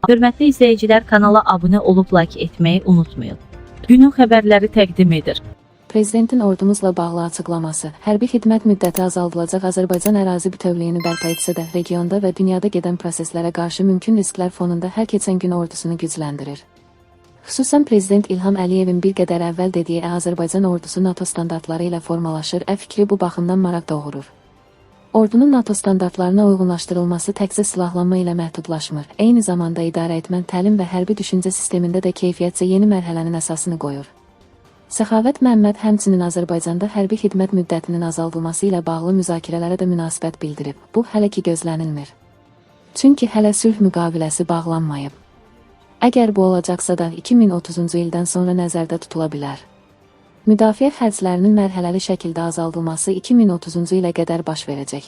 Hörmətli izləyicilər, kanala abunə olub like etməyi unutmayın. Günün xəbərləri təqdim edir. Prezidentin ordumuzla bağlı açıqlaması, hərbi xidmət müddəti azaldılacaq. Azərbaycan ərazi bütövlüyünü bərpa etsə də, regionda və dünyada gedən proseslərə qarşı mümkün risklər fonunda hər keçən gün ordusunu gücləndirir. Xüsusən Prezident İlham Əliyevin bir qədər əvvəl dediyi Azərbaycan ordusu NATO standartları ilə formalaşır fikri bu baxımdan maraq doğurur. Ordunun NATO standartlarına uyğunlaşdırılması təkcə silahlanma ilə məhdudlaşmır, eyni zamanda idarə etmən, təlim və hərbi düşüncə sistemində də keyfiyyətcə yeni mərhələnin əsasını qoyur. Səxavət Məmməd həmçinin Azərbaycanda hərbi xidmət müddətinin azaldılması ilə bağlı müzakirələrə də münasibət bildirib. Bu, hələ ki gözlənilmir. Çünki hələ sülh müqaviləsi bağlanmayıb. Əgər bu olacaqsa da 2030-cu ildən sonra nəzərdə tutula bilər. Müdafiə xərclərinin mərhələli şəkildə azaldılması 2030-cu ilə qədər baş verəcək.